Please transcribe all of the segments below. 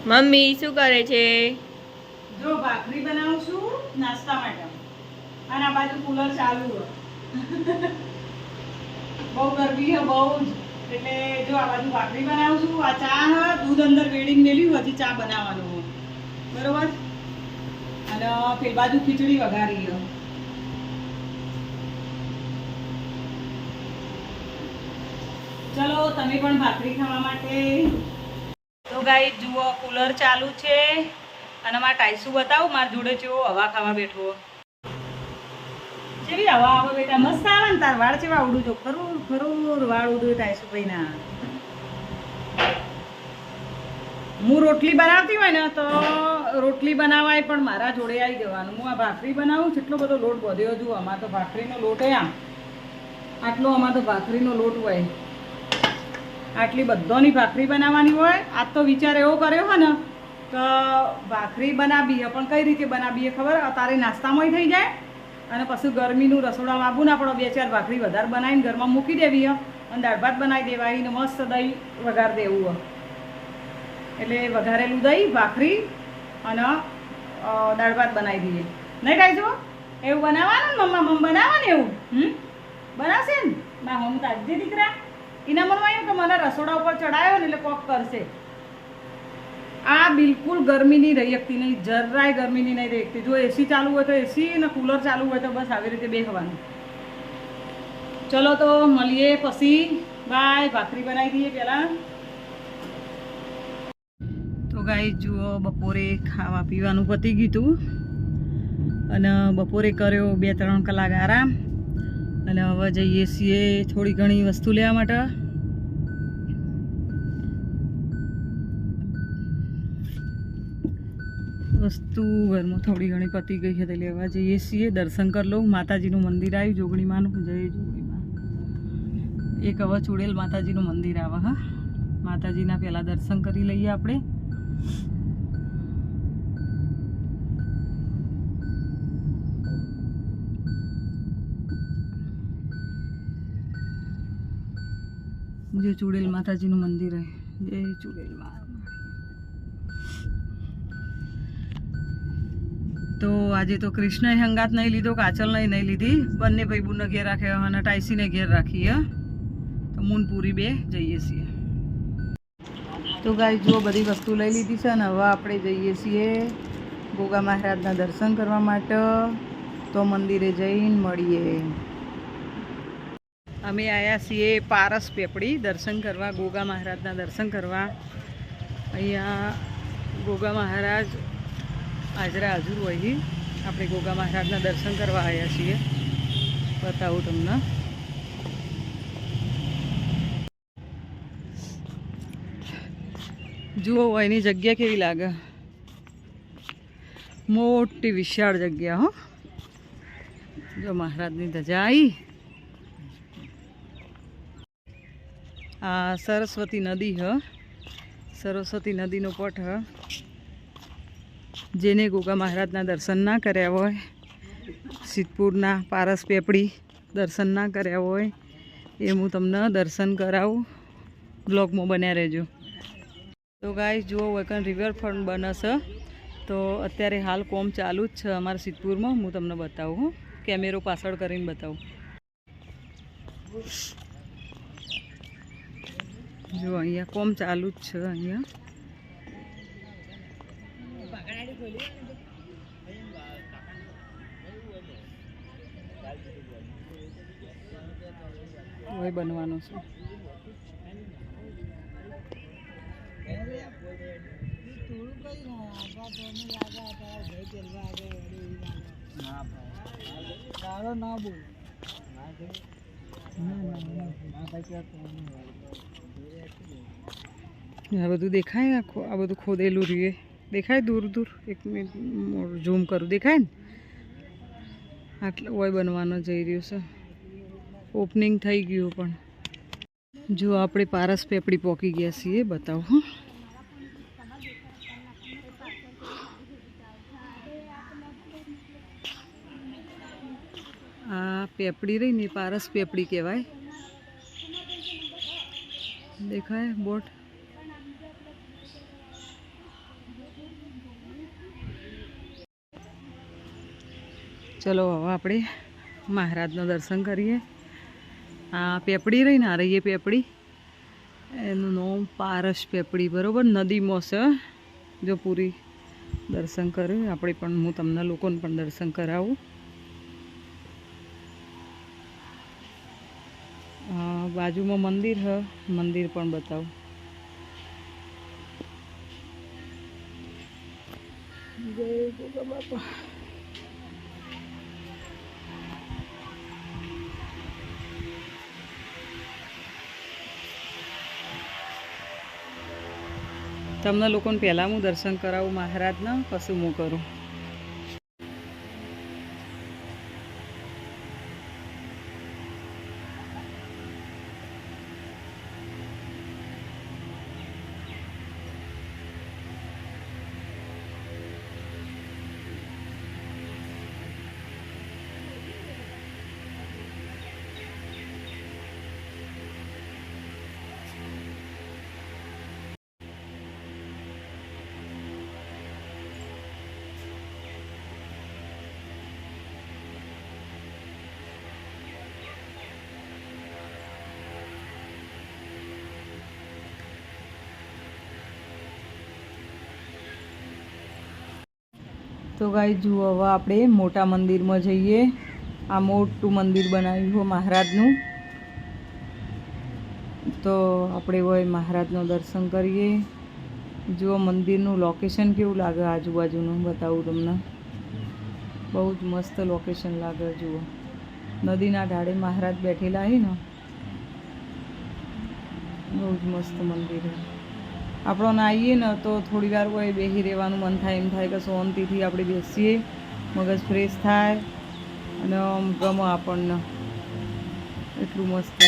Mummy શું કરે છે? જો ભાખરી બનાવું છું નાસ્તા માટે અને આ બાજુ કુલર ચાલુ છે. બહુ ગરમી છે બહુ જ, એટલે જો આ બાજુ ભાખરી બનાવું છું. આ ચા દૂધ અંદર વેડીને મેલ્યું, હજી ચા બનાવવાનું હોય બરોબર. અને પેલી બાજુ ખીચડી વઘારી છે. ચલો તમે પણ ભાખરી ખાવા માટે. તો ગાઈસ જુઓ કુલર ચાલુ છે અને મારા ટાઈસુ બતાવું મારા જોડે જેવો હવા ખાવા બેઠો. જેવી હવા આવે બેટા, મસ્ત આવે ને. તાર વાળ ચેવા ઉડું જો, ખરું ખરું વાળ ઉડું ટાઈસુ ભાઈ ના. હું રોટલી બનાવતી હોય ને તો રોટલી બનાવાય પણ મારા જોડે આવી જવાનું. હું આ ભાખરી બનાવું, કેટલો બધો લોટ બધ્યો છું. અમારે તો ભાખરીનો લોટ આટલો અમારે તો ભાખરીનો લોટ હોય. આટલી બધાની ભાખરી બનાવવાની હોય. આજ તો વિચાર એવો કર્યો હોય ને કે ભાખરી બનાવીએ, પણ કઈ રીતે બનાવીએ ખબર? તારે નાસ્તામાં થઈ જાય અને પછી ગરમીનું રસોડા વાબું ના પડો. 2-4 ભાખરી વધારે બનાવીને ઘરમાં મૂકી દેવી અને દાળ ભાત બનાવી દેવાય ને મસ્ત દહીં વઘાર દેવું. એટલે વઘારેલું દહીં, ભાખરી અને દાળ ભાત બનાવી દઈએ. નહીં ખાઈજો એવું બનાવવાનું ને મમ્મા? બનાવવાનું એવું બનાવશે ને ના? હું તાજે દીકરા એના મનમાં આવ્યું કે મને રસોડા ઉપર ચડાયો ને એટલે કોક કરશે. આ બિલકુલ ગરમીની રહી શકતી નહીં, જરાય ગરમીની નહીં રહી શકતી. જો એસી ચાલુ હોય તો એસી ને કુલર ચાલુ હોય તો બસ આવી રીતે બેસવાનું. ચલો તો મળીએ પછી. બાય. ભાખરી બનાવી દઈએ પહેલાં. તો ગાઈસ જુઓ બપોરે ખાવા પીવાનું પતી ગયું હતું અને બપોરે કર્યો 2-3 કલાક આરામ અને હવે જઈએ છીએ થોડી ઘણી વસ્તુ લેવા માટે. વસ્તુ ઘરમાં થોડી ઘણી પતી ગઈ છે તો લેવા જઈએ છીએ. દર્શન કરી લઉં. માતાજીનું મંદિર આવ્યું જોગણીમાનું. જય જોગણીમાં. એક હવે ચુડેલ માતાજીનું મંદિર આવે. હા, માતાજીના પહેલાં દર્શન કરી લઈએ આપણે. જે ચુડેલ માતાજીનું મંદિર હે. જય ચુડેલ મા. તો આજે તો કૃષ્ણએ હંગાત નહીં લીધો, કાચલને નહીં લીધી. બંને ભાઈ બુનને ઘેર રાખ્યા અને ટાઈસીને ઘેર રાખી. તો મૂનપુરી 2 જઈએ છીએ. તો ગાય જુઓ બધી વસ્તુ લઈ લીધી છે અને હવે આપણે જઈએ છીએ ગોગા મહારાજના દર્શન કરવા માટે. તો મંદિરે જઈને મળીએ. અમે આવ્યા છીએ પારસ પેપડી દર્શન કરવા, ગોગા મહારાજના દર્શન કરવા. અહીંયા ગોગા મહારાજ હાજરા હાજર હોય. આપણે ગોગા મહારાજના દર્શન કરવા આવ્યા છીએ. બતાવું તમને. જુઓ એની જગ્યા કેવી લાગે. મોટી વિશાળ જગ્યા. હો, જો મહારાજની ધજા આવી. આ સરસ્વતી નદી હ. સરસ્વતી નદીનો પટ હ. જેને ગોગા મહારાજના દર્શન ના કર્યા હોય, સિદ્ધપુરના પારસ પેપડી દર્શન ના કર્યા હોય એ હું તમને દર્શન કરાવું. બ્લોગમાં બન્યા રહેજો. તો ગાઈસ જુઓ વૈકન રિવરફ્રન્ટ બને છે. તો અત્યારે હાલ કોમ ચાલુ જ છે અમારા સિદ્ધપુરમાં. હું તમને બતાવું. હું કેમેરો પાછળ કરીને બતાવું. જો અહીંયા કોમ ચાલુ જ છે. અહીંયા હવે બનવાનું છે. આ બધું દેખાય. આ બધું ખોદેલું રહ્યું દેખાય દૂર દૂર. 1 મિનિટ ઝૂમ કરું. દેખાય ને? આટલું હોય બનવાનો જઈ રહ્યું છે. ઓપનિંગ થઈ ગયું. પણ જો આપણે પારસ પેપડી પહોંચી ગયા છીએ. બતાવું. હા, આ પેપડી રહી ને પારસ પેપડી કહેવાય. દેખાય બોટ. ચલો હવે આપણે મહારાજના દર્શન કરીએ. આ પેપડી રહી ને, આ રહી એ પેપડી, એનું નામ પારસ પેપડી, બરાબર. નદીમાં છે. જો પૂરી દર્શન કર્યું આપણે પણ, હું તમને લોકોને પણ દર્શન કરાવું. બાજુમાં મંદિર હ, મંદિર પણ બતાવું. જય ગોગા બાપા. તમને લોકોને પહેલાં હું દર્શન કરાવું મહારાજના, પછી હું કરું. તો ગાઈ જુઓ, હવે આપણે મોટા મંદિરમાં જઈએ. આ મોટું મંદિર બનાવ્યું હોય મહારાજનું, તો આપણે હોય મહારાજનું દર્શન કરીએ. જુઓ મંદિરનું લોકેશન કેવું લાગે, આજુબાજુનું બતાવું તમને. બહુ જ મસ્ત લોકેશન લાગે. જુઓ નદીના ઢાળે મહારાજ બેઠેલા છે ને, બહુ જ મસ્ત મંદિર છે. આપણને આવીએ ને તો થોડી વાર હોય બેસી રહેવાનું મન થાય, એમ થાય કે શાંતિથી આપણે બેસીએ, મગજ ફ્રેશ થાય અને આમ ગમે આપણને, એટલું મસ્ત.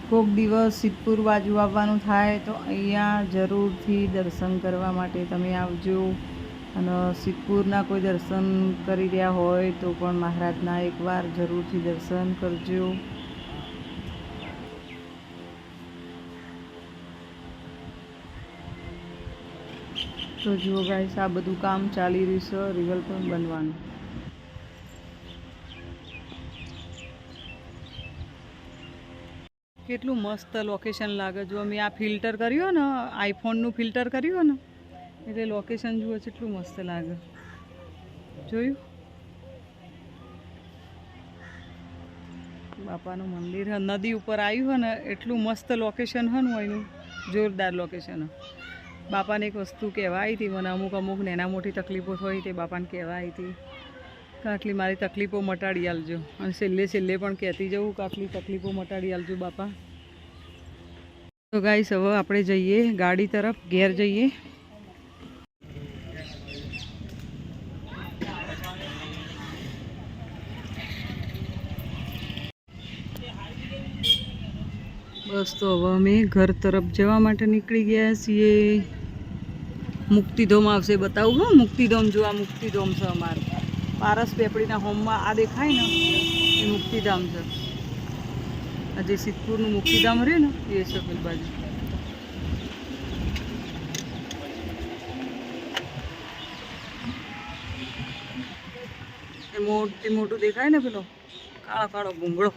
કોઈક દિવસ સિદ્ધપુર બાજુ આવવાનું થાય તો અહીંયા જરૂરથી દર્શન કરવા માટે તમે આવજો. અને સિદ્ધપુરના કોઈ દર્શન કરી રહ્યા હોય તો પણ મહારાજના એકવાર જરૂરથી દર્શન કરજો. તો જુઓ ગાઈસ, આ બધું કામ ચાલી રહ્યું છે, રિવરફ્રન્ટ બનવાનું. કેટલું મસ્ત લોકેશન લાગે. જો મેં આ ફિલ્ટર કર્યું ને, આઈફોનનું ફિલ્ટર કર્યું ને, એટલે લોકેશન જુઓ કેટલું મસ્ત લાગે. જોયું? બાપાનું મંદિર હે, નદી ઉપર આવ્યું હોય ને, એટલું મસ્ત લોકેશન હે ને એનું, જોરદાર લોકેશન હે. બાપાને એક વસ્તુ કહેવાય હતી મને, અમુક નાના મોટી તકલીફો થઈ તે બાપાને કહેવાય હતી કે આટલી મારી તકલીફો મટાડી આલજો. અને છેલ્લે પણ કહેતી જવું કે આટલી તકલીફો મટાડી આલજો બાપા. તો ગાઈસ, હવે આપણે જઈએ ગાડી તરફ, ઘેર જઈએ. બસ તો હવે અમે ઘર તરફ જવા માટે નીકળી ગયા છીએ. મુક્તિધામ આવશે બતાવું. હા, મુક્તિધામ જો, આ મુક્તિધામ છે અમારું. પારસ પેપડીના હોમમાં આ દેખાય ને, એ મુક્તિધામ છે. આ જે સિદ્ધપુરનું મુક્તિધામ રહે ને, એ છે પેલી બાજુ. એ મોટું દેખાય ને, પેલો કાળો કાળો ભૂંગળો.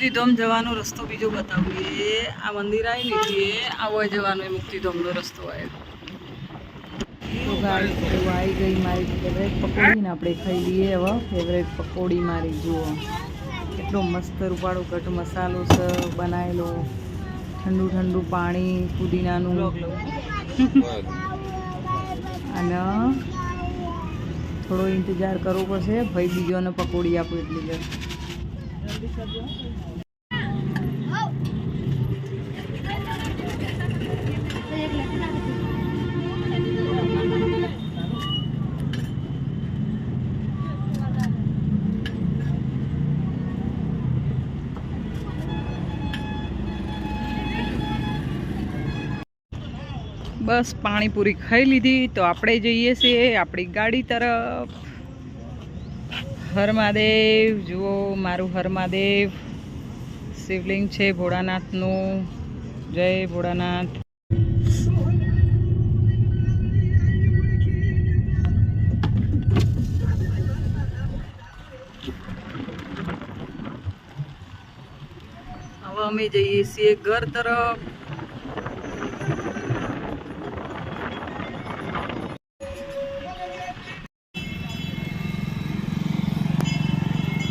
મુક્તિધામ જવાનો રસ્તો બીજો બતાવીએ. આ મંદિર આવી નીકળીએ, આવો જવાનો એ મુક્તિધામનો રસ્તો આવ્યો. તો ગાઈસ, આવી ગઈ મારી ફેવરેટ પકોડી ને, આપણે ખાઈ લઈએ હવે ફેવરેટ પકોડી મારી. જુઓ એટલો મસ્ત રૂપાળો ઘટ મસાલો છે બનાવેલો, ઠંડુ પાણી, પુદીનાનું. અને થોડો ઇંતજાર કરવો પડશે, ભાઈ બીજોને પકોડી આપો એટલી જલ્દી કરજો. બસ પાણીપુરી ખાઈ લીધી તો આપણે જઈએ છીએ આપણી ગાડી તરફ. હર મહાદેવ. જુઓ મારું હર મહાદેવ શિવલિંગ છે ભોળાનાથનું. જય ભોળાનાથ. હવે અમે જઈએ છીએ ઘર તરફ.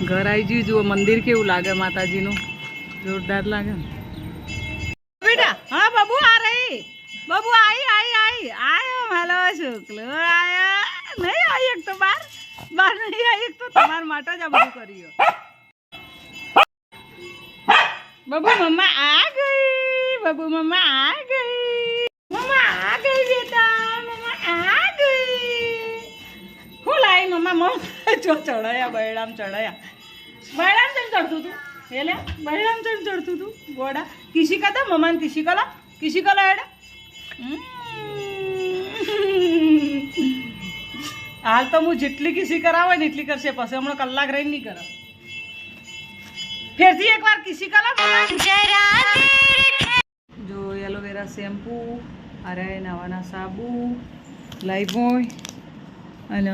ઘર આવી ગયું. જુઓ મંદિર કેવું લાગે માતાજીનું, જોરદાર લાગે ને બેટા. હા બાબુ આ રહી, બાબુ આઈ આયો માલો શુક્લો આયો. નહીં આવી એક તો બાર નહીં આવી એક તો તમારા માટે જ આ બધું કર્યું. બાબુ મમ્મા આ ગઈ, બાબુ મમ્મા આ ગઈ, મમ્મા આ ગઈ બેટા, મમ્મા આ ગઈ. હું લાવી મમ્મા? મમ્મા જો ચડાયા બૈરામ ચડાયા. બૈરામ ચમ ચડતું તું એટલે બૈરામ ચમ ચડતું તું ગોડા. કિસી કા તો મમ્માને કિસી કલા એડા. હાલ તો હું જેટલી કિસી કરાવે ને એટલી કરશે, પછી હમણાં કલાક રહીને નહીં કરાવ. ફેરથી એકવાર કિસી કલા. જો એલોવેરા શેમ્પુ, અરે નાવાના સાબુ, લાઈબોય અને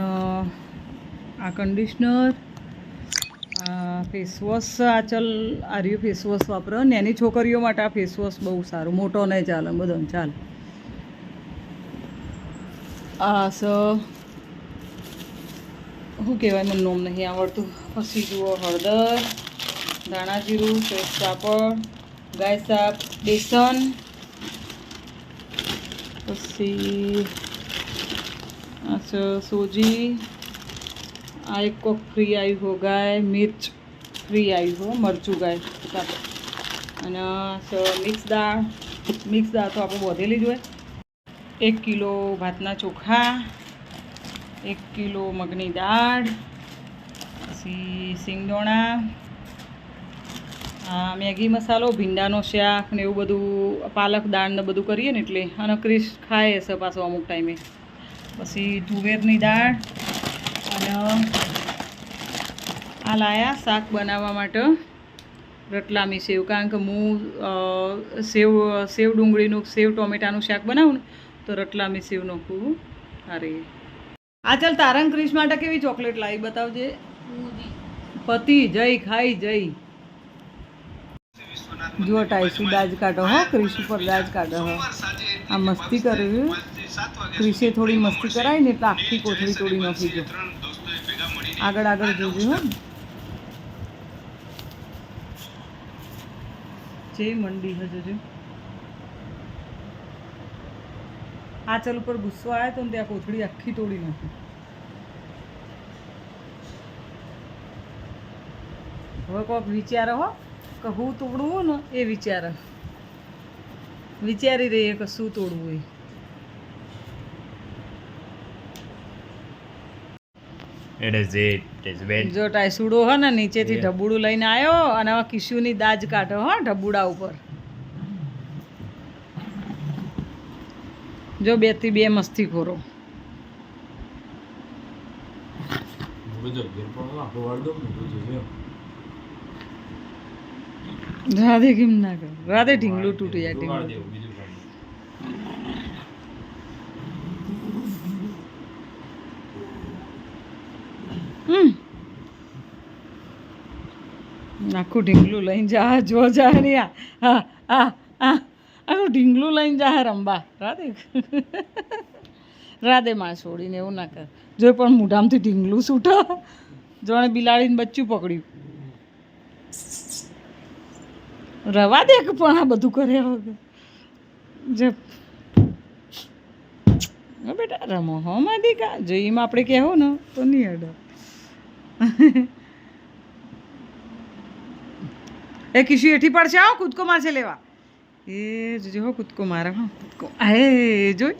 આ કન્ડિશનર, ફેસવોશ. આ ચલ આર્યું ફેસવોશ વાપરો. નાની છોકરીઓ માટે આ ફેસવોશ બહુ સારું, મોટો નહીં ચાલે, બધાને ચાલે. આ શું કહેવાય મને નોમ નહીં આવડતું. પછી જુઓ હળદર, ધાણા જીરું, સેજ સાપડ, ગાય સાપ, બેસન. પછી આ છે સોજી. આ એક કોક ફ્રી આવ્યું હો, ગાય મિર્ચ ફ્રી આવ્યું હો, મરચું ગાય સાપ. અને મિક્સ દાળ. મિક્સ દાળ તો આપણે બોધેલી જ હોય. 1 કિલો ભાતના ચોખા, 1 કિલો મગની દાળ, પછી સિંગદોણા, મેગી મસાલો, ભીંડાનો શાક ને એવું બધું, પાલક દાળ ને બધું કરીએ ને એટલે. અને ક્રિશ ખાય હશે પાછો અમુક ટાઈમે. પછી તુવેરની દાળ. અને આ લાયા શાક બનાવવા માટે રતલામી સેવ. કારણ કે હું સેવ ડુંગળીનું, સેવ ટોમેટાનું શાક બનાવું ને તો રતલામી સેવ નાખું. અરે આ ચાલ તારંગ ક્રિશ માટે કેવી ચોકલેટ લાવી બતાવજે. પતિ જય ખાઈ જય. જુઓ ટાઈસુ દાજ કાઢો હો, ક્રિશ ઉપર દાજ કાઢો હો. આ મસ્તી કર્યું. ક્રિશે થોડી મસ્તી કરાવી ને એટલે આખી કોથળી તોડી નાખી ગયો. આગળ જોજો હો. જે મંડી હજુ જો આ ચલ ઉપર ગુસ્સો આવ્યો તો ને ત્યાં કોથળી આખી તોડી નાખી. હવે કોઈક વિચારો હો કે હું તોડવું ને એ વિચારી રહીએ કે શું તોડવું એ. જો ટાઈસુડો હો ને નીચેથી ઢબુડું લઈને આવ્યો અને હવે કિશુની દાજ કાઢો હો ઢબુડા ઉપર. જો 2 થી 2 મસ્તી ખોરો. રાધે કેમ ના કર? રાધે ઢીંગલું તૂટી જાય. ઢીંગલું આખું ઢીંગલું લઈને જા. જો જાય ને આખું ઢીંગલું લઈને જા રંબા. રાધે માં છોડીને એવું ના કર. જો પણ મોઢામાંથી ઢીંગલું છૂટો. જોણે બિલાડીને બચ્ચું પકડ્યું. રવા દે પણ આ બધું કર્યા વગર. જો બેટા રમો હો માદી કા. જો એમાં આપણે કહેવું ને તો નહીં અડો. એ કિશુ એઠી પડશે. આવો કૂદકો મારશે લેવા. એ જોજો હો કૂદકો મારે. હા કૂદકો એ જોઈ.